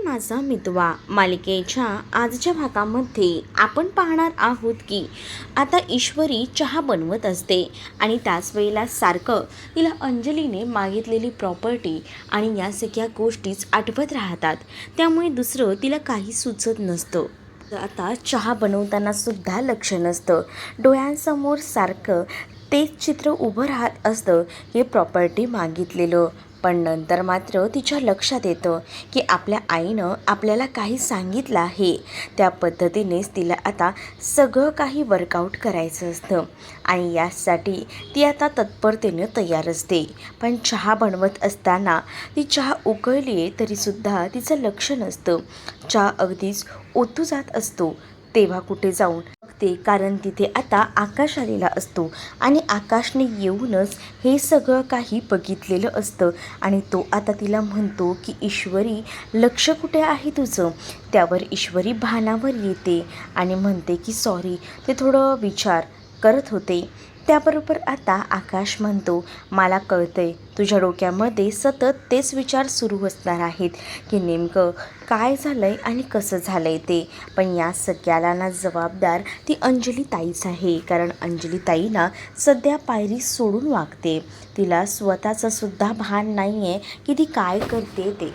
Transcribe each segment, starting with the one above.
माझा मितवा मालिकेच्या आजच्या भागामध्ये आपण पाहणार आहोत की आता ईश्वरी चहा बनवत असते आणि त्याच वेळेला सारखं तिला अंजलीने मागितलेली प्रॉपर्टी आणि या सगळ्या गोष्टीच आठवत राहतात. त्यामुळे दुसरं तिला काही सुचत नसतं. आता चहा बनवताना सुद्धा लक्ष नसतं. डोळ्यांसमोर सारखं तेच चित्र उभं राहत असतं की प्रॉपर्टी मागितलेलं. पण नंतर मात्र तिच्या लक्षात येतं की आपल्या आईनं आपल्याला काही सांगितलं आहे. त्या पद्धतीनेच तिला आता सगळं काही वर्कआउट करायचं असतं आणि यासाठी ती आता तत्परतेने तयार असते. पण चहा बनवत असताना ती चहा उकळली आहे तरीसुद्धा तिचं लक्ष नसतं. चहा अगदीच ओतू जात असतो तेव्हा कुठे जाऊन बघते, कारण तिथे आता आकाश आलेला असतो आणि आकाशने येऊनच हे सगळं काही बघितलेलं असतं आणि तो आता तिला म्हणतो की ईश्वरी, लक्ष कुठे आहे तुझं? त्यावर ईश्वरी भानावर येते आणि म्हणते की सॉरी, ते थोडं विचार करत होते. त्याबरोबर आता आकाश म्हणतो, मला कळतंय तुझ्या डोक्यामध्ये सतत तेच विचार सुरू असणार आहेत की नेमकं काय झालं आहे आणि कसं झालं आहे ते. पण या सगळ्याला ना जबाबदार ती अंजली ताईच आहे, कारण अंजली ताई ना सध्या पायरी सोडून वागते. तिला स्वतःचं सुद्धा भान नाही आहे की ती काय करते ते.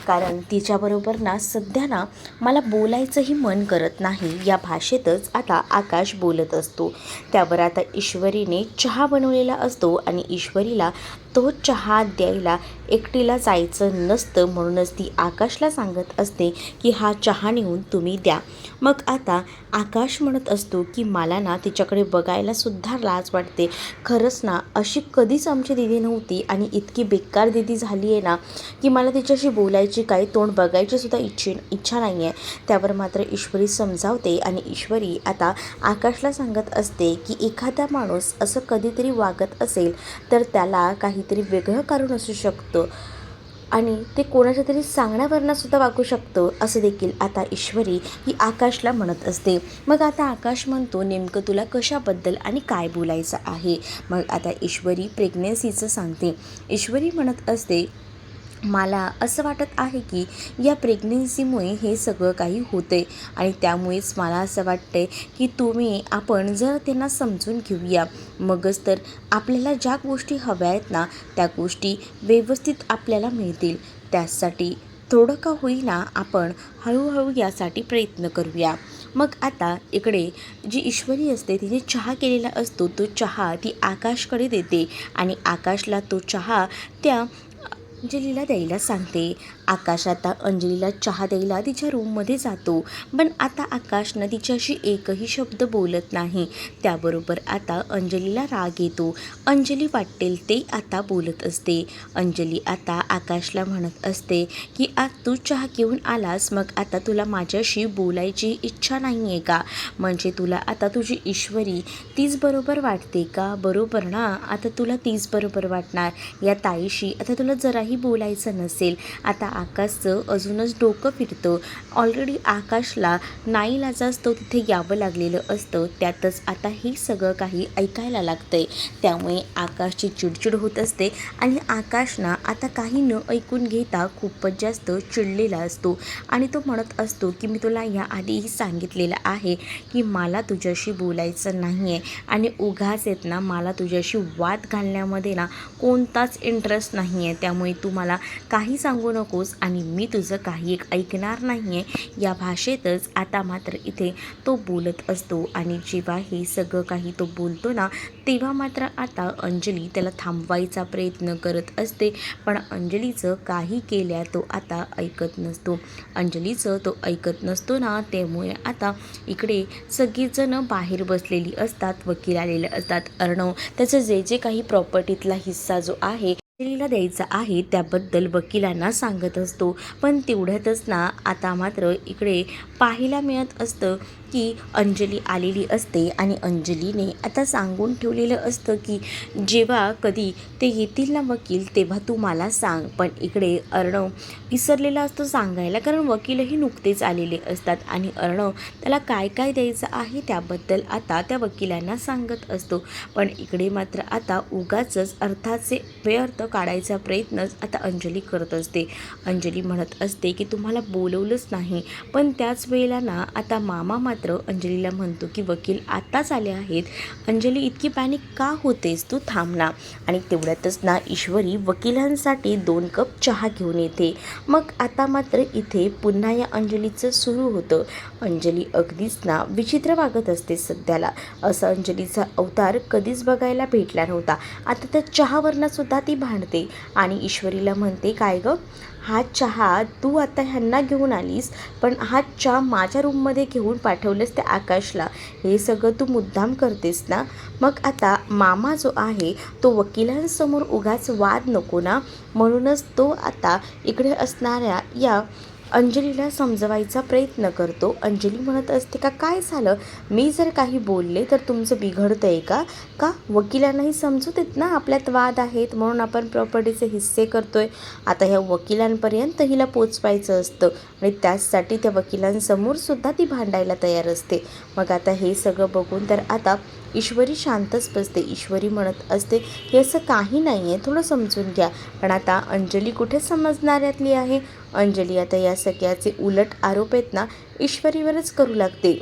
कारण तिच्याबरोबर ना सध्या ना मला बोलायचंही मन करत नाही, या भाषेतच आता आकाश बोलत असतो. त्यावर आता ईश्वरीने चहा बनवलेला असतो आणि ईश्वरीला तो चहा द्यायला एकटीला जायचं नसतं, म्हणूनच ती आकाशला सांगत असते की हा चहा नेऊन तुम्ही द्या. मग आता आकाश म्हणत असतो की मला ना तिच्याकडे बघायला सुद्धा लाज वाटते. खरंच ना अशी कधीच आमची दीदी नव्हती आणि इतकी बेकार दीदी झाली आहे ना की मला तिच्याशी बोलायची, काही तोंड बघायची सुद्धा इच्छा नाही आहे. त्यावर मात्र ईश्वरी समजावते आणि ईश्वरी आता आकाशला सांगत असते की एखादा माणूस असं कधीतरी वागत असेल तर त्याला काहीतरी वेगळं कारण असू शकतं आणि ते कोणाच्या तरी सांगण्यावरनं सुद्धा वागू शकतं, असं देखील आता ईश्वरी ही आकाशला म्हणत असते. मग आता आकाश म्हणतो, नेमकं तुला कशाबद्दल आणि काय बोलायचं आहे? मग आता ईश्वरी प्रेग्नेन्सीचं सांगते. ईश्वरी म्हणत असते, मला असं वाटत आहे की या प्रेग्नेन्सीमुळे हे सगळं काही होते आणि त्यामुळेच मला असं वाटते की आपण जर त्यांना समजून घेऊया, मगच तर आपल्याला ज्या गोष्टी हव्या आहेत ना त्या गोष्टी व्यवस्थित आपल्याला मिळतील. त्यासाठी थोडं का होईना आपण हळूहळू यासाठी प्रयत्न करूया. मग आता इकडे जी ईश्वरी असते तिने चहा केलेला असतो, तो चहा ती आकाशकडे देते आणि आकाशला तो चहा त्या अंजलीला द्यायला सांगते. आकाश आता अंजलीला चहा द्यायला तिच्या रूममध्ये जातो, पण आता आकाशनं तिच्याशी एकही शब्द बोलत नाही. त्याबरोबर आता अंजलीला राग येतो. अंजली वाटेल ते आता बोलत असते. अंजली आता आकाशला म्हणत असते की आज तू चहा घेऊन आलास, मग आता तुला माझ्याशी बोलायची इच्छा नाही आहे का? म्हणजे तुला आता तुझी ईश्वरी तीच बरोबर वाटते का? बरोबर ना, आता तुला तीच बरोबर वाटणार. या ताईशी आता तुला जराही बोलायचं नसेल. आता आकाशचं अजूनच डोकं फिरतं. ऑलरेडी आकाशला नाईलाजास्तव तिथे यावं लागलेलं असतं, त्यातच आता हे सगळं काही ऐकायला लागतंय. त्यामुळे आकाशची चिडचिड होत असते आणि आकाश ना आता काही न ऐकून घेता खूपच जास्त चिडलेला असतो आणि तो म्हणत असतो की मी तुला याआधीही सांगितलेलं आहे की मला तुझ्याशी बोलायचं नाही आहे आणि उगाच येत ना मला तुझ्याशी वाद घालण्यामध्ये ना कोणताच इंटरेस्ट नाही आहे. त्यामुळे तू मला काही सांगू नकोस आणि मी तुझं काही एक ऐकणार नाही आहे, या भाषेतच आता मात्र इथे तो बोलत असतो. आणि जेव्हा हे सगळं काही तो बोलतो ना तेव्हा मात्र आता अंजली त्याला थांबवायचा प्रयत्न करत असते, पण अंजलीचं काही केल्या तो आता ऐकत नसतो. अंजलीचं तो ऐकत नसतो ना, त्यामुळे आता इकडे सगळीजणं बाहेर बसलेली असतात, वकील आलेले असतात. अर्णव त्याचं जे जे काही प्रॉपर्टीतला हिस्सा जो आहे अंजलीला द्यायचा आहे त्याबद्दल वकिलांना सांगत असतो. पण तेवढ्यातच ना आता मात्र इकडे पाहायला मिळत असतं की अंजली आलेली असते आणि अंजलीने आता सांगून ठेवलेलं असतं की जेव्हा कधी ते येतील ना वकील, तेव्हा तू मला सांग. पण इकडे अर्णव विसरलेला असतो सांगायला, कारण वकीलही नुकतेच आलेले असतात आणि अर्णव त्याला काय काय द्यायचं आहे त्याबद्दल आता त्या वकिलांना सांगत असतो. पण इकडे मात्र आता उगाचच अर्थाचे व्यर्थ काढायचा प्रयत्नच आता अंजली करत असते. अंजली म्हणत असते की तुम्हाला बोलवलंच नाही. पण त्याच वेळेला ना आता मामा मात्र अंजलीला म्हणतो की वकील आत्ताच आले आहेत. अंजली इतकी पॅनिक का होतेस, तू थांब ना. आणि तेवढ्यातच ना ईश्वरी वकिलांसाठी 2 कप चहा घेऊन येते. मग आता मात्र इथे पुन्हा या अंजलीचं सुरू होतं. अंजली अगदीच ना विचित्र वागत असते सध्याला. असा अंजलीचा अवतार कधीच बघायला भेटला नव्हता. आता त्या चहावरनं सुद्धा ती भांडते आणि ईश्वरीला म्हणते, काय गं, हा चहा तू आता ह्यांना घेऊन आलीस, पण हा चहा माझ्या रूममध्ये घेऊन पाठवलंस त्या आकाशला, हे सगळं तू मुद्दाम करतेस ना. मग आता मामा जो आहे तो वकिलांसमोर उगाच वाद नको ना, म्हणूनच तो आता इकडे असणाऱ्या या अंजलीला समजवायचा प्रयत्न करतो. अंजली म्हणत असते का काय झालं, मी जर काही बोलले तर तुमचं बिघडतं आहे का? का वकिलांनाही समजू देत ना आपल्यात वाद आहेत म्हणून आपण प्रॉपर्टीचे हिस्से करतोय. आता ह्या वकिलांपर्यंत हिला पोचवायचं असतं आणि त्याचसाठी त्या वकिलांसमोर सुद्धा ती भांडायला तयार असते. मग आता हे सगळं बघून तर आता ईश्वरी शांतच बसते. ईश्वरी म्हणत असते हे असं काही नाही आहे, थोडं समजून घ्या. पण आता अंजली कुठे समजणाऱ्यातली आहे. अंजली आता या सगळ्याचे उलट आरोप आहेत ना ईश्वरीवरच करू लागते.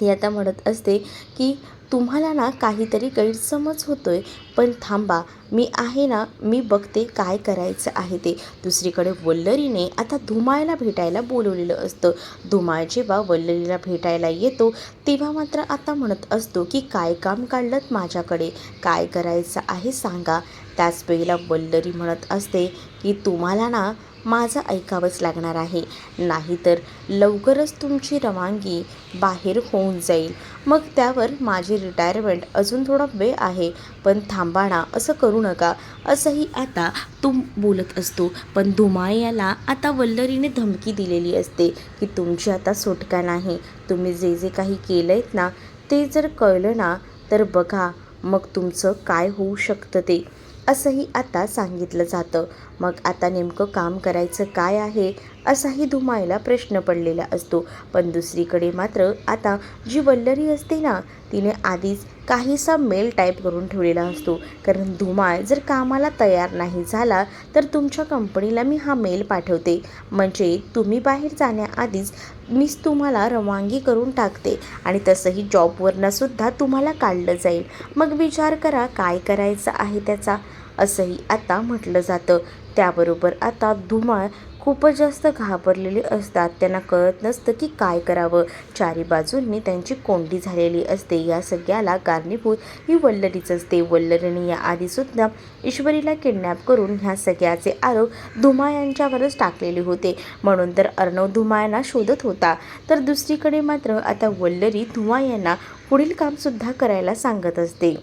ती आता म्हणत असते की तुम्हाला ना काहीतरी गैरसमज होतोय, पण थांबा, मी आहे ना, मी बघते काय करायचं आहे ते. दुसरीकडे वल्लरीने आता धुमाळला भेटायला बोलवलेलं असतं. धुमाळ जेव्हा वल्लरीला भेटायला येतो तेव्हा मात्र आता म्हणत असतो की काय काम काढलं माझ्याकडे, काय करायचं आहे सांगा. त्याच वेळेला वल्लरी म्हणत असते की तुम्हाला ना माझं ऐकावंच लागणार आहे, नाहीतर लवकरच तुमची रवानगी बाहेर होऊन जाईल. मग त्यावर माझी रिटायरमेंट अजून थोडा वेळ आहे, पण थांबा ना, असं करू नका, असंही आता तो बोलत असतो. पण धुमाळ याला आता वल्लरीने धमकी दिलेली असते की तुमची आता सुटका नाही. तुम्ही जे जे काही केलं आहेत ना ते जर कळलं ना तर बघा मग तुमचं काय होऊ शकतं ते, असंही आता सांगितलं जातं. मग आता नेमकं काम करायचं काय आहे असाही धुमाळला प्रश्न पडलेला असतो. पण दुसरीकडे मात्र आता जी वल्लरी असते ना तिने आधीच काहीसा मेल टाईप करून ठेवलेला असतो, कारण धुमाळ जर कामाला तयार नाही झाला तर तुमच्या कंपनीला मी हा मेल पाठवते, म्हणजे तुम्ही बाहेर जाण्याआधीच मीच तुम्हाला रवानगी करून टाकते आणि तसंही जॉबवरनंसुद्धा तुम्हाला काढलं जाईल. मग विचार करा काय करायचं आहे त्याचा, असंही आता म्हटलं जातं. त्याबरोबर आता धुमाळ खूपच जास्त घाबरलेले असतात. त्यांना कळत नसतं की काय करावं. चारी बाजूंनी त्यांची कोंडी झालेली असते. या सगळ्याला कारणीभूत ही वल्लरीच असते. वल्लरीने या आधीसुद्धा ईश्वरीला किडनॅप करून ह्या सगळ्याचे आरोप धुमाळ यांच्यावरच टाकलेले होते, म्हणून तर अर्णव धुमाळांना शोधत होता. तर दुसरीकडे मात्र आता वल्लरी धुमाळ यांना पुढील कामसुद्धा करायला सांगत असते.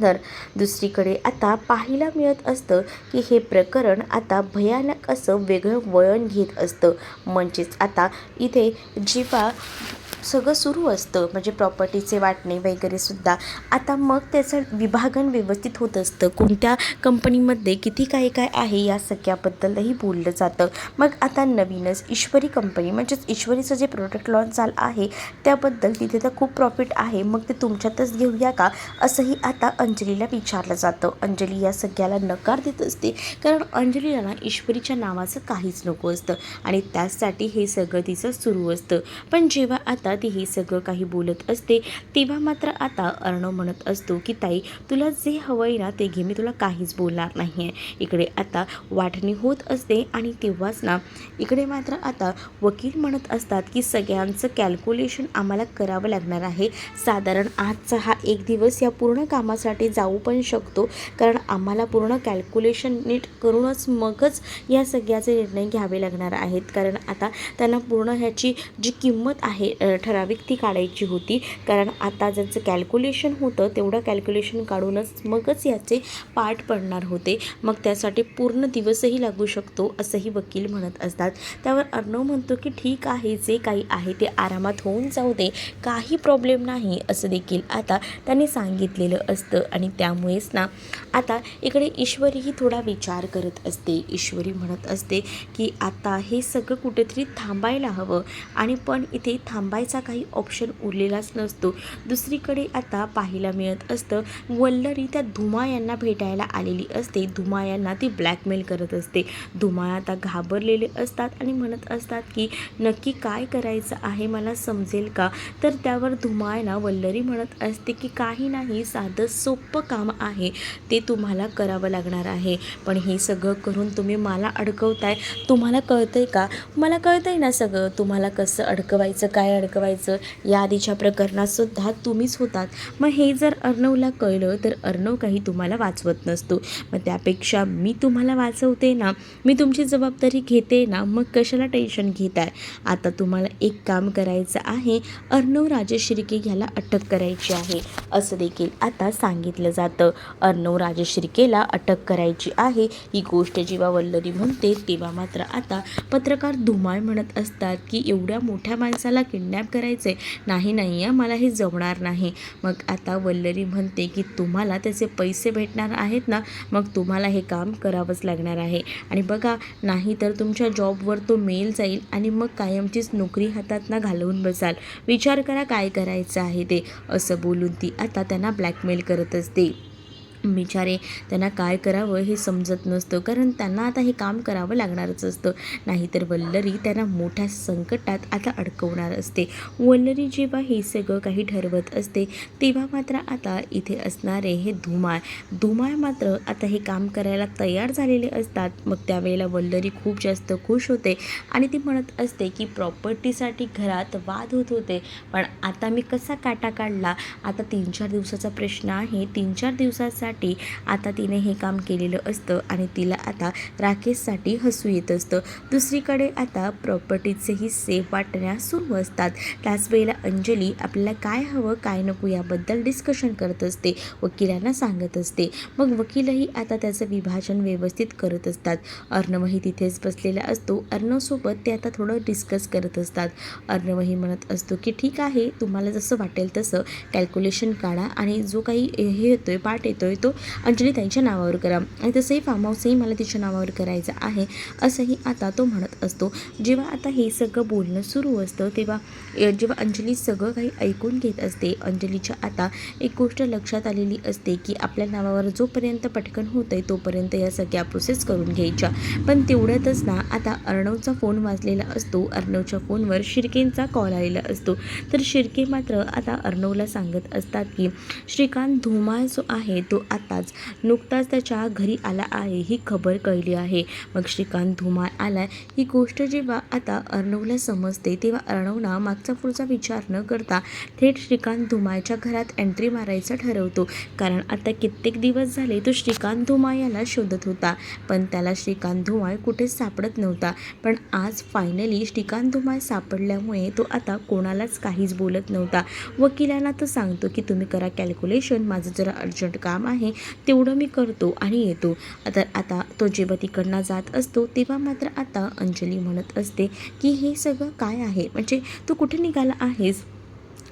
तर दुसरीकडे आता पाहायला मिळत असतं की हे प्रकरण आता भयानक असं वेगळं वळण घेत असतं. म्हणजेच आता इथे जेव्हा सगळं सुरू असतं म्हणजे प्रॉपर्टीचे वाटणे वगैरेसुद्धा, आता मग त्याचं विभागन व्यवस्थित होत असतं. कोणत्या कंपनीमध्ये किती काय काय आहे या सगळ्याबद्दलही बोललं जातं. मग आता नवीनच ईश्वरी कंपनी म्हणजेच ईश्वरीचं जे प्रोडक्ट लॉन्च झालं आहे त्याबद्दल तिथे तर खूप प्रॉफिट आहे, मग ते तुमच्यातच घेऊया का, असंही आता अंजलीला विचारलं जातं. अंजली या सगळ्याला नकार देत असते, कारण अंजलीला ना ईश्वरीच्या नावाचं काहीच नको असतं आणि त्यासाठी हे सगळं तिचं सुरू असतं. पण जेव्हा आता ती हे सगळं काही बोलत असते तेव्हा मात्र आता अर्णव म्हणत असतो की ताई तुला जे हवं आहे ना ते घे, मी तुला काहीच बोलणार नाही आहे. इकडे आता वाटणी होत असते आणि तेव्हाच ना इकडे मात्र आता वकील म्हणत असतात की सगळ्यांचं कॅल्क्युलेशन आम्हाला करावं लागणार आहे. साधारण आजचा हा एक दिवस या पूर्ण कामासाठी जाऊ पण शकतो, कारण आम्हाला पूर्ण कॅल्क्युलेशन नीट करूनच मगच या सगळ्याचे निर्णय घ्यावे लागणार आहेत. कारण आता त्यांना पूर्ण ह्याची जी किंमत आहे ठराविक ती काढायची होती, कारण आता ज्याचं कॅल्क्युलेशन होतं तेवढं कॅल्क्युलेशन काढूनच मगच याचे पाठ पडणार होते. मग त्यासाठी पूर्ण दिवसही लागू शकतो असंही वकील म्हणत असतात. त्यावर अर्णव म्हणतो की ठीक आहे, जे काही आहे ते आरामात होऊन जाऊ दे, काही प्रॉब्लेम नाही असं देखील आता त्यांनी सांगितलेलं असतं. आणि त्यामुळेच ना आता इकडे ईश्वरीही थोडा विचार करत असते. ईश्वरी म्हणत असते की आता हे सगळं कुठेतरी थांबायला हवं, आणि पण इथे थांबायचा काही ऑप्शन उरलेलाच नसतो. दुसरीकडे आता पाहायला मिळत असतं वल्लरी त्या धुमा यांना भेटायला आलेली असते. धुमा यांना ती ब्लॅकमेल करत असते. धुमा आता घाबरलेले असतात आणि म्हणत असतात की नक्की काय करायचं आहे, मला समजेल का? तर त्यावर धुमायला वल्लरी म्हणत असते की काही नाही, साधं सोपं काम आहे, ते तुम्हाला करावं लागणार आहे. पण हे सगळं करून तुम्ही मला अडकवताय, तुम्हाला कळतंय का? मला कळतंय ना सगळं, तुम्हाला कसं अडकवायचं, काय अडकवायचं. या आधीच्या प्रकरणातसुद्धा तुम्हीच होतात. मग हे जर अर्णवला कळलं तर अर्णव काही तुम्हाला वाचवत नसतो. मग त्यापेक्षा मी तुम्हाला वाचवते ना, मी तुमची जबाबदारी घेते ना, मग कशाला टेन्शन घेताय? आता तुम्हाला एक काम करायचं आहे, अर्णव राजेश शिर्के ह्याला अटक करायची आहे असं देखील आता सांगितलं जातं. अर्णव राजेश शिर्केला अटक करायची आहे ही गोष्ट जेव्हा वल्लरी म्हणते तेव्हा मात्र आता पत्रकार धुमाळ म्हणत असतात की एवढ्या मोठ्या माणसाला किडनॅप करायचे नाही, नाही मला हे जमणार नाही. मग आता वल्लरी म्हणते की तुम्हाला त्याचे पैसे भेटणार आहेत ना, मग तुम्हाला हे काम करावंच लागणार आहे. आणि बघा, नाही तर तुमच्या जॉबवर तो मेल जाईल आणि मग कायमचीच नोकरी हातातनं घालवून बसाल. विचार करा काय करायचं आहे ते, असं बोलून ती आता त्यांना ब्लॅकमेल करत असते. बिचारे त्यांना काय करावं हे समजत नसतं, कारण त्यांना आता हे काम करावं लागणारच असतं, नाहीतर वल्लरी त्यांना मोठ्या संकटात आता अडकवणार असते. वल्लरी जेव्हा हे सगळं काही ठरवत असते तेव्हा मात्र आता इथे असणारे हे धुमाळ मात्र आता हे काम करायला तयार झालेले असतात. मग त्यावेळेला वल्लरी खूप जास्त खुश होते आणि ती म्हणत असते की प्रॉपर्टीसाठी घरात वाद होत होते, पण आता मी कसा काटा काढला. आता 3-4 दिवसाचा प्रश्न आहे, 3-4 दिवसाचा आता तिने हे काम केलेलं असतं आणि तिला आता राकेशसाठी हसू येत असतं. दुसरीकडे आता प्रॉपर्टीचेही सेफ वाटण्या सुरू असतात. त्याच वेळेला अंजली आपल्याला काय हवं काय नको याबद्दल डिस्कशन करत असते, वकिलांना सांगत असते. मग वकीलही आता त्याचं विभाजन व्यवस्थित करत असतात. अर्णवही तिथेच बसलेला असतो. अर्णवसोबत ते आता थोडं डिस्कस करत असतात. अर्णवही म्हणत असतो की ठीक आहे, तुम्हाला जसं वाटेल तसं कॅल्क्युलेशन काढा आणि जो काही हे येतोय पार्ट येतोय तो अंजली त्यांच्या नावावर करा, आणि तसंही फार्म हाऊसही मला तिच्या नावावर करायचं आहे असंही आता तो म्हणत असतो. जेव्हा आता हे सगळं बोलणं सुरू असतं तेव्हा जेव्हा अंजली सगळं काही ऐकून घेत असते, अंजलीच्या आता एक गोष्ट लक्षात आलेली असते की आपल्या नावावर जोपर्यंत पटकन होतं आहे तोपर्यंत या सगळ्या प्रोसेस करून घ्यायच्या. पण तेवढ्यातच ना आता अर्णवचा फोन वाजलेला असतो. अर्णवच्या फोनवर शिर्केंचा कॉल आलेला असतो. तर शिर्के मात्र आता अर्णवला सांगत असतात की श्रीकांत धुमाळ जो आहे तो आताच नुकताच त्याच्या घरी आला आहे, ही खबर कळली आहे. मग श्रीकांत धुमाळ आला ही गोष्ट जेव्हा आता अर्णवला समजते तेव्हा अर्णवना मागचा पुढचा विचार न करता थेट श्रीकांत धुमाळच्या घरात एंट्री मारायचं ठरवतो. कारण आता कित्येक दिवस झाले तो श्रीकांत धुमाळ याला शोधत होता, पण त्याला श्रीकांत धुमाळ कुठेच सापडत नव्हता. पण आज फायनली श्रीकांत धुमाळ सापडल्यामुळे तो आता कोणालाच काहीच बोलत नव्हता. वकिलांना तो सांगतो की तुम्ही करा कॅल्क्युलेशन, माझं जरा अर्जंट काम आहे, तेवढं मी करतो आणि येतो. आता तो जेव्हा तिकडनं जात असतो तेव्हा मात्र आता अंजली म्हणत असते की हे सगळं काय आहे, म्हणजे तू कुठे निघाला आहेस.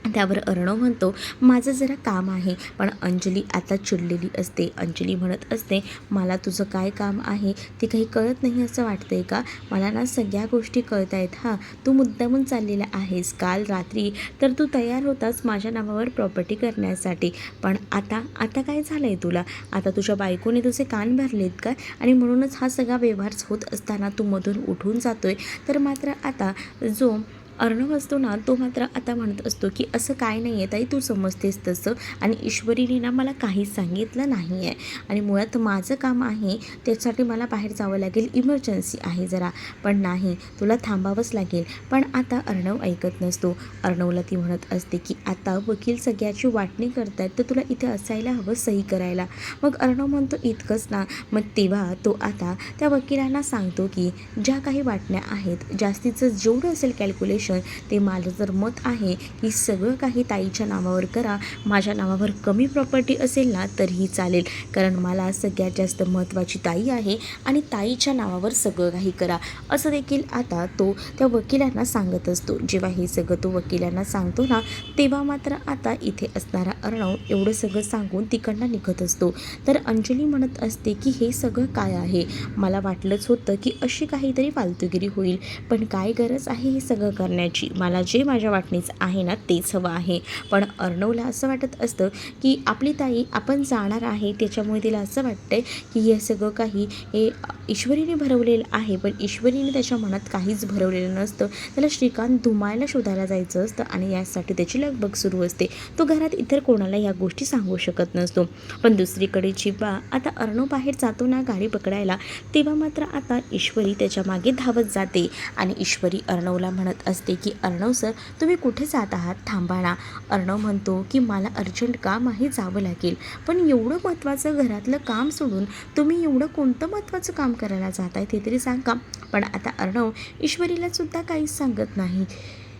त्यावर अर्णव म्हणतो माझं जरा काम आहे. पण अंजली आता चिडलेली असते. अंजली म्हणत असते मला तुझं काय काम आहे ते काही कळत नाही असं वाटतंय का? मला ना सगळ्या गोष्टी कळत आहेत. हां, तू मुद्दामून चाललेला आहेस. काल रात्री तर तू तयार होतास माझ्या नावावर प्रॉपर्टी करण्यासाठी, पण आता काय झालं आहे तुला? आता तुझ्या बायकोने तुझे कान भरलेत का? आणि म्हणूनच हा सगळा व्यवहार होत असताना तू मधून उठून जातोय. तर मात्र आता जो अर्णव असतो ना तो मात्र आता म्हणत असतो की असं काय नाही आहे ताई, तू समजतेस तसं, आणि ईश्वरीने ना मला काहीच सांगितलं नाही आहे, आणि मुळात माझं काम आहे त्यासाठी मला बाहेर जावं लागेल, इमर्जन्सी आहे जरा, पण नाही तुला थांबावंच लागेल. पण आता अर्णव ऐकत नसतो. अर्णवला ती म्हणत असते की आता वकील सगळ्याची वाटणी करतायत तर तुला इथे असायला हवं सही करायला. मग अर्णव म्हणतो इतकंच ना. मग तेव्हा तो आता त्या वकिलांना सांगतो की ज्या काही वाटण्या आहेत जास्तीचं जेवढं असेल कॅल्क्युलेशन सजेशन, ते माझं जर मत आहे की सगळं काही ताईच्या नावावर करा. माझ्या नावावर कमी प्रॉपर्टी असेल ना तरीही चालेल, कारण मला सगळ्यात जास्त महत्त्वाची ताई आहे आणि ताईच्या नावावर सगळं काही करा, असं देखील आता तो त्या वकिलांना सांगत असतो. जेव्हा हे सगळं तो वकिलांना सांगतो ना, तेव्हा मात्र आता इथे असणारा अर्णव एवढं सगळं सांगून तिकडनं निघत असतो. तर अंजली म्हणत असते की हे सगळं काय आहे, मला वाटलंच होतं की अशी काहीतरी फालतूगिरी होईल, पण काय गरज आहे हे सगळं करण्याची, मला जे माझ्या वाटणीचं आहे ना तेच हवं आहे. पण अर्णवला असं वाटत असतं की आपली ताई आपण जाणार आहे, त्याच्यामुळे तिला असं वाटतंय की हे सगळं काही हे ईश्वरीने भरवलेलं आहे, पण ईश्वरीने त्याच्या मनात काहीच भरवलेलं नसतं. त्याला श्रीकांत धुमायला शोधायला जायचं असतं आणि यासाठी त्याची लगबग सुरू असते. तो घरात इतर कोणाला या गोष्टी सांगू शकत नसतो. पण दुसरीकडे जेव्हा आता अर्णव बाहेर जातो ना गाडी पकडायला, तेव्हा मात्र आता ईश्वरी त्याच्या मागे धावत जाते आणि ईश्वरी अर्णवला म्हणत असते की अर्णव सर, तुम्ही कुठे जात आहात, थांबा ना. अर्णव म्हणतो की मला अर्जंट काम आहे, जावं लागेल. पण एवढं महत्त्वाचं घरातलं काम सोडून तुम्ही एवढं कोणतं महत्त्वाचं काम करायला जात आहे ते तरी सांगा. पण आता अर्णव ईश्वरीला सुद्धा काहीच सांगत नाही.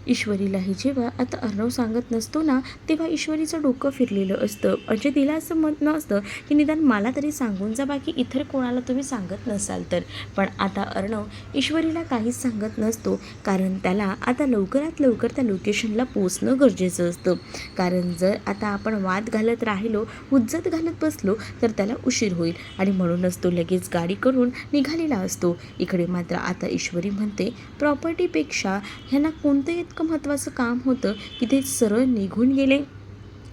ईश्वरीलाही जेव्हा आता अर्णव सांगत नसतो ना, तेव्हा ईश्वरीचं डोकं फिरलेलं असतं. म्हणजे तिला असं म्हणणं असतं की निदान मला तरी सांगून जा, बाकी इतर कोणाला तुम्ही सांगत नसाल तर. पण आता अर्णव ईश्वरीला काहीच सांगत नसतो, कारण त्याला आता लवकरात लवकर त्या लोकेशनला पोचणं गरजेचं असतं. कारण जर आता आपण वाद घालत राहिलो, हुज्जत घालत बसलो तर त्याला उशीर होईल आणि म्हणूनच तो लगेच गाडी करून निघालेला असतो. इकडे मात्र आता ईश्वरी म्हणते प्रॉपर्टीपेक्षा ह्यांना कोणतं इतकं महत्त्वाचं काम होतं की ते सरळ निघून गेले,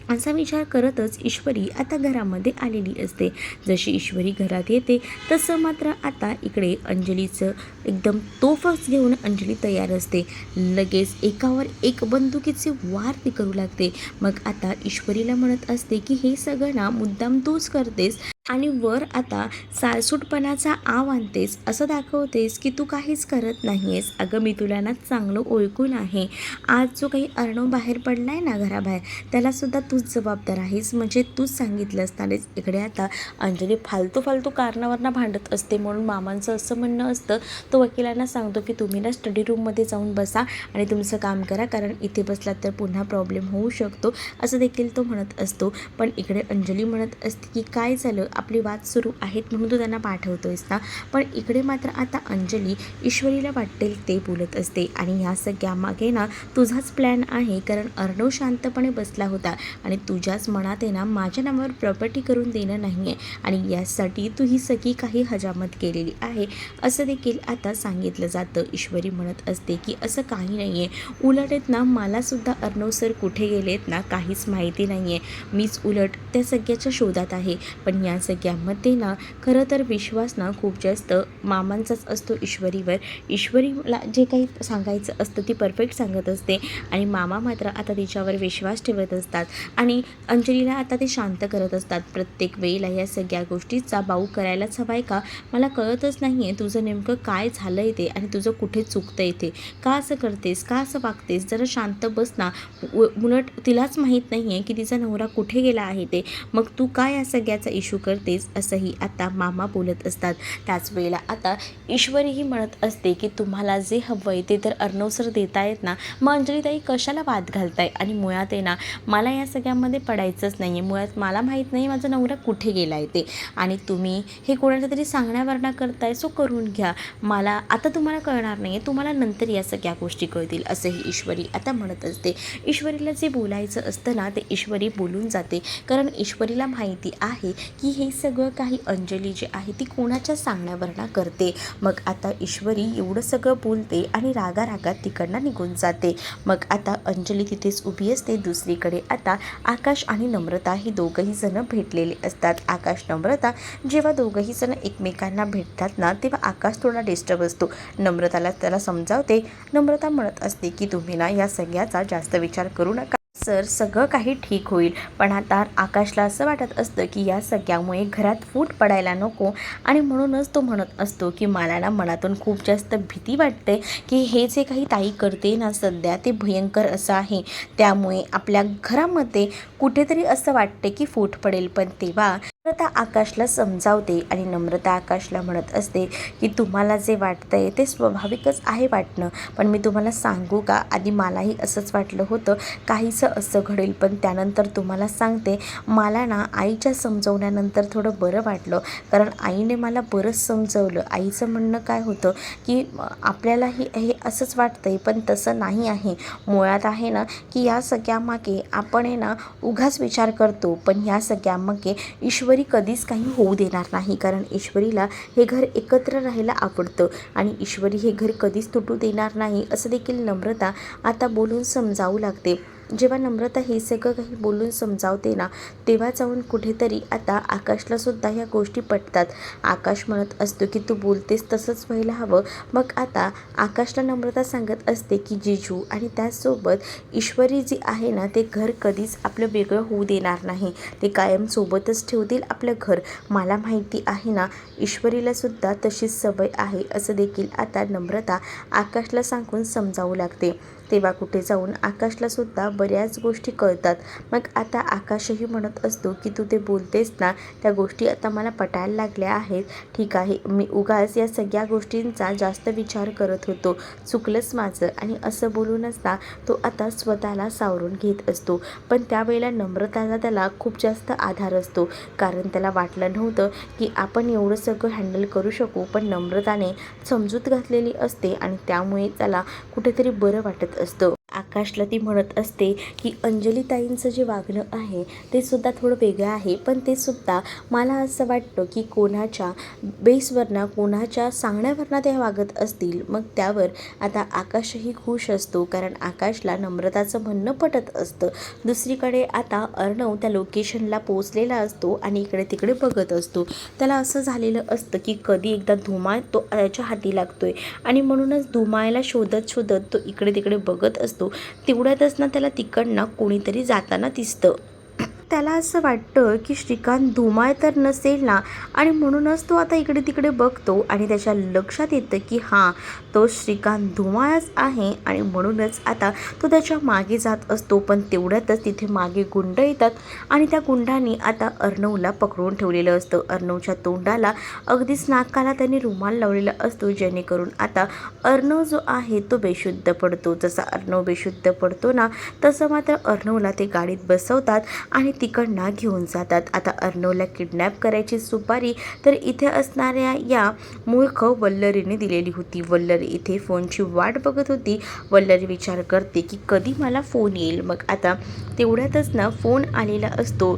असा विचार करतच ईश्वरी आता घरामध्ये आलेली असते. जशी ईश्वरी घरात येते तसं मात्र आता इकडे अंजलीचं एकदम तोफच घेऊन अंजली तयार असते. लगेच एकावर एक बंदुकीचे वार ती करू लागते. मग आता ईश्वरीला म्हणत असते की हे सगळं ना मुद्दाम तूच करतेस आणि वर आता साळसूटपणाचा आव आणतेस, असं दाखवतेस की तू काहीच करत नाही आहेस. अगं मी तुला ना चांगलं ओळखून आहे. आज जो काही अर्णव बाहेर पडला आहे ना घराबाहेर, त्यालासुद्धा तूच जबाबदार आहेस, म्हणजे तूच सांगितलं असणारेस. इकडे आता अंजली फालतू कारणावरनं भांडत असते, म्हणून मामांचं असं म्हणणं असतं, तो वकिलांना सांगतो की तुम्ही ना स्टडी रूममध्ये जाऊन बसा आणि तुमचं काम करा, कारण इथे बसलात तर पुन्हा प्रॉब्लेम होऊ शकतो, असं देखील तो म्हणत असतो. पण इकडे अंजली म्हणत असते की काय झालं, आपली वाद सुरू आहेत म्हणून तू त्यांना पाठवतोयस ना. पण इकडे मात्र आता अंजली ईश्वरीला वाटेल ते बोलत असते आणि ह्या सगळ्यामागे ना तुझाच प्लॅन आहे, कारण अर्णव शांतपणे बसला होता आणि तुझ्याच मनात आहे ना माझ्या नावावर प्रॉपर्टी करून देणं नाही आहे आणि यासाठी तू ही सगळी काही हजामत केलेली आहे, असं देखील आता सांगितलं जातं. ईश्वरी म्हणत असते की असं काही नाही आहे, उलट आहेत ना मलासुद्धा अर्णव सर कुठे गेलेत ना काहीच माहिती नाही आहे, मीच उलट त्या सगळ्याच्या शोधात आहे. पण या सगळ्यामध्ये ना खरं तर विश्वास ना खूप जास्त मामांचाच असतो ईश्वरीवर. ईश्वरीला जे काही सांगायचं असतं ती परफेक्ट सांगत असते आणि मामा मात्र आता तिच्यावर विश्वास ठेवत असतात आणि अंजलीला आता ते शांत करत असतात. प्रत्येक वेळेला या सगळ्या गोष्टीचा बाऊ करायलाच हवा आहे का, मला कळतच नाही आहे तुझं नेमकं काय झालं आहे ते आणि तुझं कुठे चुकतं आहे ते, का असं करतेस, का असं वागतेस, जरा शांत बस ना. उलट तिलाच माहीत नाही आहे की तिचा नवरा कुठे गेला आहे ते, मग तू काय या सगळ्याचा इश्यू करतेस, असंही आता मामा बोलत असतात. त्याच वेळेला आता ईश्वरीही म्हणत असते की तुम्हाला जे हवं आहे ते तर अर्णव सर देत आहेत ना, मग अंजलीताई कशाला वाद घालताय, आणि मुळात आहे ना मला या सगळ्यामध्ये पडायचंच नाही आहे, मुळात मला माहीत नाही माझा नवरा कुठे गेला आहे ते, आणि तुम्ही हे कोणाच्या तरी सांगण्यावरनं करताय, सो करून घ्या, मला आता तुम्हाला कळणार नाही आहे, तुम्हाला नंतर या सगळ्या गोष्टी कळतील, असंही ईश्वरी आता म्हणत असते. ईश्वरीला जे बोलायचं असतं ना ते ईश्वरी बोलून जाते, कारण ईश्वरीला माहिती आहे की हे सगळं काही अंजली जी आहे ती कोणाच्या सांगण्यावरनं करते. मग आता ईश्वरी एवढं सगळं बोलते आणि रागारागात तिकडनं निघून जाते. मग आता अंजली तिथेच उभी असते. दुसरीकडे आता आकाश आणि नम्रता ही दोघंही जण भेटलेले असतात. आकाश नम्रता जेव्हा दोघंही जण एकमेकांना भेटतात ना तेव्हा आकाश थोडा डिस्टर्ब असतो. नम्रताला त्याला समजावते. नम्रता म्हणत असते की तुम्ही ना या सगळ्याचा जास्त विचार करू नका सर, सगळं काही ठीक होईल. पण आता आकाशला असं वाटत असतं की या सगळ्यामुळे घरात फूट पडायला नको, आणि म्हणूनच तो म्हणत असतो की मला ना मनातून खूप जास्त भीती वाटते की हे जे काही ताई करते ना सध्या ते भयंकर असं आहे, त्यामुळे आपल्या घरामध्ये कुठेतरी असं वाटते की फूट पडेल. पण तेव्हा नम्रता आकाशला समजावते आणि नम्रता आकाशला म्हणत असते की तुम्हाला जे वाटतंय ते स्वाभाविकच आहे वाटणं, पण मी तुम्हाला सांगू का, आधी मलाही असंच वाटलं होतं काहीसं असं घडेल, पण त्यानंतर तुम्हाला सांगते मला ना आईच्या समजवण्यानंतर थोडं बरं वाटलं, कारण आईने मला बरंच समजवलं. आईचं म्हणणं काय होतं की आपल्यालाही हे असंच वाटतंय, पण तसं नाही आहे. मुळात आहे ना की या सगळ्यामागे आपण आहे ना उगाच विचार करतो, पण ह्या सगळ्यामागे ईश्वरी कधीच काही होऊ देणार नाही, कारण ईश्वरीला हे घर एकत्र राहायला आवडतं आणि ईश्वरी हे घर कधीच तुटू देणार नाही, असं देखील नम्रता आता बोलून समजावू लागते. जेव्हा नम्रता हे सगळं काही बोलून समजावते ना, तेव्हा जाऊन कुठेतरी आता आकाशलासुद्धा ह्या गोष्टी पटतात. आकाश म्हणत असतो की तू बोलतेस तसंच व्हायला हवं. मग आता आकाशला नम्रता सांगत असते की जिजू आणि त्याचसोबत ईश्वरी जी आहे ना, ते घर कधीच आपलं वेगळं होऊ देणार नाही, ते कायम सोबतच ठेवतील आपलं घर. मला माहिती आहे ना, ईश्वरीलासुद्धा तशीच सवय आहे, असं देखील आता नम्रता आकाशला सांगून समजावू लागते. तेव्हा कुठे जाऊन आकाशलासुद्धा बऱ्याच गोष्टी कळतात. मग आता आकाशही म्हणत असतो की तू ते बोलतेस ना, त्या गोष्टी आता मला पटायला लागल्या आहेत. ठीक आहे, मी उगाच या सगळ्या गोष्टींचा जास्त विचार करत होतो, चुकलंच माझं. आणि असं बोलूनच ना तो आता स्वतःला सावरून घेत असतो. पण त्यावेळेला नम्रताचा त्याला खूप जास्त आधार असतो, कारण त्याला वाटलं नव्हतं की आपण एवढं सगळं हँडल करू शकू, पण नम्रताने समजूत घातलेली असते आणि त्यामुळे त्याला कुठेतरी बरं वाटत असतं. आकाशला ती म्हणत असते की अंजलीताईंचं जे वागणं आहे ते सुद्धा थोडं वेगळं आहे, पण ते सुद्धा मला असं वाटतं की कोणाच्या बेसवरनं, कोणाच्या सांगण्यावरनं ते वागत असतील. मग त्यावर आता आकाशही खुश असतो, कारण आकाशला नम्रताचं म्हणणं पटत असतं. दुसरीकडे आता अर्णव त्या लोकेशनला पोचलेला असतो आणि इकडे तिकडे बघत असतो. त्याला असं झालेलं असतं की कधी एकदा धुमाळ तो त्याच्या हाती लागतोय आणि म्हणूनच धुमाळ्याला शोधत शोधत तो इकडे तिकडे बघत असतो. तेवढ्यातच ना त्याला तिकडनं कोणीतरी जाताना दिसतं. त्याला असं वाटतं की श्रीकांत धुमाळ तर नसेल ना, आणि म्हणूनच तो आता इकडे तिकडे बघतो आणि त्याच्या लक्षात येतं की हां, तो श्रीकांत धुमाळच आहे आणि म्हणूनच आता तो त्याच्या मागे जात असतो. पण तेवढ्यातच तिथे मागे गुंड येतात आणि त्या गुंडांनी आता अर्णवला पकडून ठेवलेलं असतं. अर्णवच्या तोंडाला अगदीच नाकाला त्यांनी रुमाल लावलेला असतो, जेणेकरून आता अर्णव जो आहे तो बेशुद्ध पडतो. जसा अर्णव बेशुद्ध पडतो ना, तसं मात्र अर्णवला ते गाडीत बसवतात आणि तिकडनं घेऊन जातात. आता अर्णवला किडनॅप करायची सुपारी तर इथे असणाऱ्या या मूर्ख वल्लरीने दिलेली होती. वल्लरी इथे फोनची वाट बघत होती. वल्लरी विचार करते की कधी मला फोन येईल. मग आता तेवढ्यातच ना फोन आलेला असतो.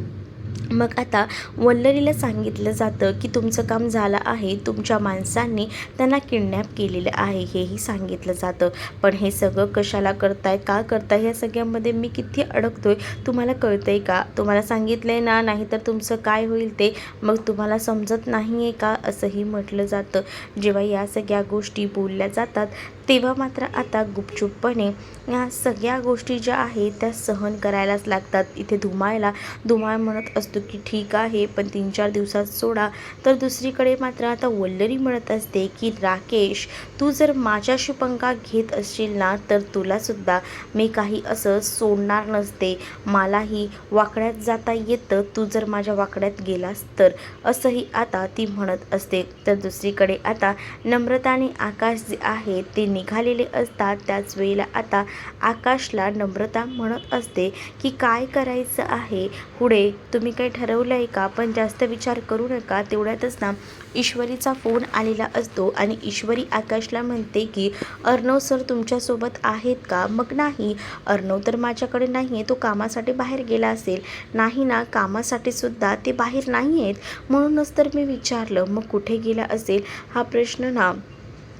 मग आता वल्लरीला सांगितलं जातं की तुमचं काम झालं आहे, तुमच्या माणसांनी त्यांना किडनॅप केलेलं आहे, हेही सांगितलं जातं. पण हे सगळं कशाला करताय, का करताय, ह्या सगळ्यामध्ये मी किती अडकतोय तुम्हाला कळतंय का? तुम्हाला सांगितलं आहे ना, नाहीतर तुमचं काय होईल ते मग तुम्हाला समजत नाही आहे का, असंही म्हटलं जातं. जेव्हा या सगळ्या गोष्टी बोलल्या जातात तेव्हा मात्र आता गुपचूपपणे या सगळ्या गोष्टी ज्या आहेत त्या सहन करायलाच लागतात. इथे धुमाळ म्हणत असतो की ठीक आहे, पण 3-4 दिवसात सोडा. तर दुसरीकडे मात्र आता वल्लरी म्हणत असते की राकेश, तू जर माझ्याशी पंगा घेत असशील ना, तर तुलासुद्धा मी काही असं सोडणार नसते. मलाही वाकड्यात जाता येतं, तू जर माझ्या वाकड्यात गेलास तर, असंही आता ती म्हणत असते. तर दुसरीकडे आता नम्रता आणि आकाश जे आहे ते निघालेले असतात. त्याच वेळेला आता आकाशला नम्रता म्हणत असते की काय करायचं आहे पुढे, तुम्ही काही ठरवलं आहे का? पण जास्त विचार करू नका. तेवढ्यातच ना ईश्वरीचा फोन आलेला असतो आणि ईश्वरी आकाशला म्हणते की अर्णव सर तुमच्यासोबत आहेत का? मग नाही, अर्णव तर माझ्याकडे नाही आहे, तो कामासाठी बाहेर गेला असेल. नाही ना, कामासाठी सुद्धा ते बाहेर नाही आहेत, म्हणूनच तर मी विचारलं. मग कुठे गेला असेल हा प्रश्न ना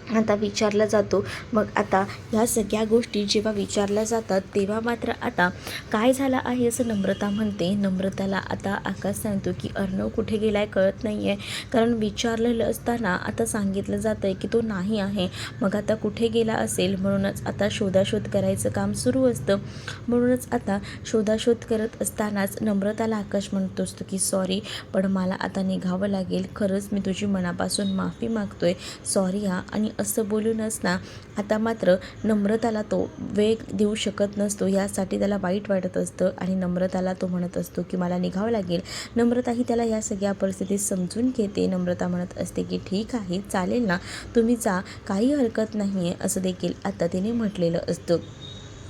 आता विचारला जातो. मग आता ह्या सगळ्या गोष्टी जेव्हा विचारल्या जातात तेव्हा मात्र आता काय झालं आहे असं नम्रता म्हणते. नम्रताला आता आकाश सांगतो की अर्णव कुठे गेलाय कळत नाही आहे, कारण विचारलेलं असताना आता सांगितलं जातं आहे की तो नाही आहे. मग आता कुठे गेला असेल, म्हणूनच आता शोधाशोध करायचं काम सुरू असतं. म्हणूनच आता शोधाशोध करत असतानाच नम्रताला आकाश म्हणतो असतो की सॉरी, पण मला आता निघावं लागेल. खरंच मी तुझी मनापासून माफी मागतोय, सॉरी हा. आणि असं बोलूनच ना आता मात्र नम्रताला तो वेग देऊ शकत नसतो. यासाठी त्याला वाईट वाटत असतं आणि नम्रताला तो म्हणत असतो की मला निघावं लागेल. नम्रताही त्याला या सगळ्या परिस्थितीत समजून घेते. नम्रता म्हणत असते की ठीक आहे, चालेल ना, तुम्ही जा, काही हरकत नाही आहे, असं देखील आता तिने म्हटलेलं असतं.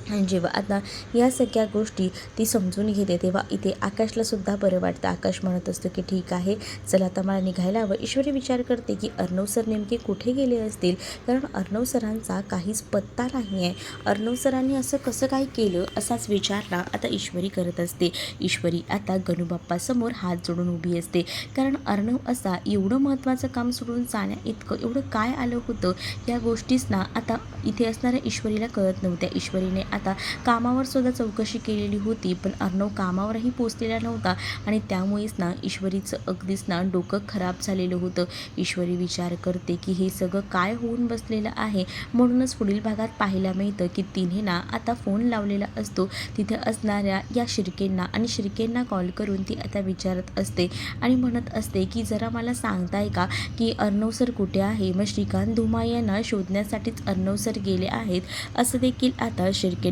आणि जेव्हा आता या सगळ्या गोष्टी ती समजून घेते तेव्हा इथे आकाशलासुद्धा बरं वाटतं. आकाश म्हणत असतो की ठीक आहे, चला आता मला निघायला हवं. ईश्वरी विचार करते की अर्णव सर नेमके कुठे गेले असतील, कारण अर्णव सरांचा काहीच पत्ता नाही आहे. अर्णव सरांनी असं कसं काय केलं असाच विचार ना आता ईश्वरी करत असते. ईश्वरी आता गणूबाप्पासमोर हात जोडून उभी असते, कारण अर्णव असा एवढं महत्त्वाचं काम सोडून जाण्या इतकं एवढं काय आलं होतं या गोष्टीच ना आता इथे असणाऱ्या ईश्वरीला कळत नव्हत्या. ईश्वरीने आता कामावर सुद्धा चौकशी केलेली होती, पण अर्णव कामावरही पोचलेला नव्हता आणि त्यामुळेच ना ईश्वरीचं अगदीच ना डोकं खराब झालेलं होतं. ईश्वरी विचार करते की हे सगळं काय होऊन बसलेलं आहे. म्हणूनच पुढील भागात पाहायला मिळतं की तिने ना आता फोन लावलेला असतो तिथे असणाऱ्या या शिर्केंना आणि शिर्केंना कॉल करून ती आता विचारत असते आणि म्हणत असते की जरा मला सांगताय का की अर्णव सर कुठे आहे. मग श्रीकांत धुमाळ यांना शोधण्यासाठीच अर्णव सर गेले आहेत असं देखील आता शिर्केंकडनं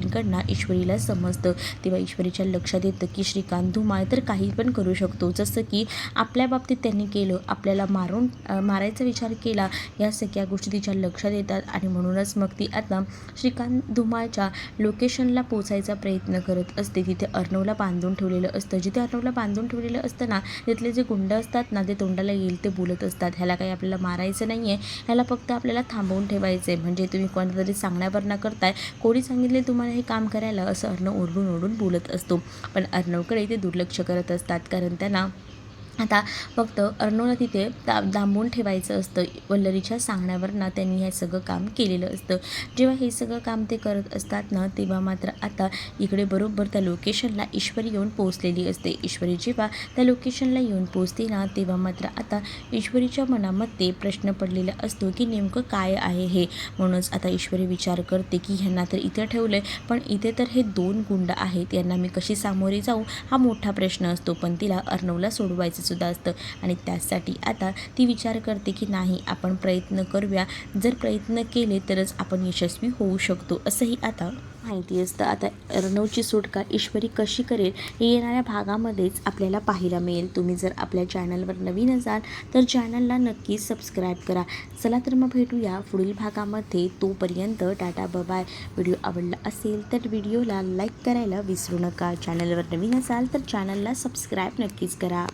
ईश्वरीला समजतं. तेव्हा ईश्वरीच्या लक्षात येतं की श्रीकांत धुमाळ तर काही पण करू शकतो, जसं की आपल्या बाबतीत त्यांनी केलं, आपल्याला मारायचा विचार केला. या सगळ्या गोष्टी तिच्या लक्षात येतात आणि म्हणूनच मग ती आता श्रीकांत धुमाळच्या लोकेशनला पोचायचा प्रयत्न करत असते. तिथे अर्णवला बांधून ठेवलेलं असतं. जिथे अर्णवला बांधून ठेवलेलं असतं ना, तिथले जे गुंड असतात ना, ते तोंडाला येईल ते बोलत असतात, ह्याला काही आपल्याला मारायचं नाही आहे, ह्याला फक्त आपल्याला थांबवून ठेवायचं आहे, म्हणजे तुम्ही कोणाला तरी सांगण्यावर ना करताय, कोणी सांगितले तुम्हाला हे काम करायला, असं अर्णव ओरडून ओरडून बोलत असतो. पण अर्णवकडे ते दुर्लक्ष करत असतात, कारण त्यांना आता फक्त अर्णवला तिथे दांबून ठेवायचं असतं. वल्लरीच्या सांगण्यावर ना त्यांनी हे सगळं काम केलेलं असतं. जेव्हा हे सगळं काम ते करत असतात ना, तेव्हा मात्र आता इकडे बरोबर त्या लोकेशनला ईश्वरी येऊन पोहोचलेली असते. ईश्वरी जेव्हा त्या लोकेशनला येऊन पोहोचते ना, तेव्हा मात्र आता ईश्वरीच्या मनामध्ये प्रश्न पडलेला असतो की नेमकं काय आहे हे. म्हणूनच आता ईश्वरी विचार करते की ह्यांना तर इथे ठेवलं आहे, पण इथे तर हे 2 गुंड आहेत, यांना मी कशी सामोरे जाऊ हा मोठा प्रश्न असतो. पण तिला अर्णवला सोडवायचं सुद्धा असतं आणि त्यासाठी आता ती विचार करते की नाही, आपण प्रयत्न करूया, जर प्रयत्न केले तरच आपण यशस्वी होऊ शकतो, असंही आता माहिती असतं. आता अर्णवची सुटका ईश्वरी कशी करेल हे येणाऱ्या भागामध्येच आपल्याला पाहायला मिळेल. तुम्ही जर आपल्या चॅनलवर नवीन असाल तर चॅनलला नक्कीच सबस्क्राईब करा. चला तर मग भेटूया पुढील भागामध्ये. तोपर्यंत टाटा बाय. व्हिडिओ आवडला असेल तर व्हिडिओला लाईक करायला विसरू नका. चॅनलवर नवीन असाल तर चॅनलला सबस्क्राईब नक्कीच करा.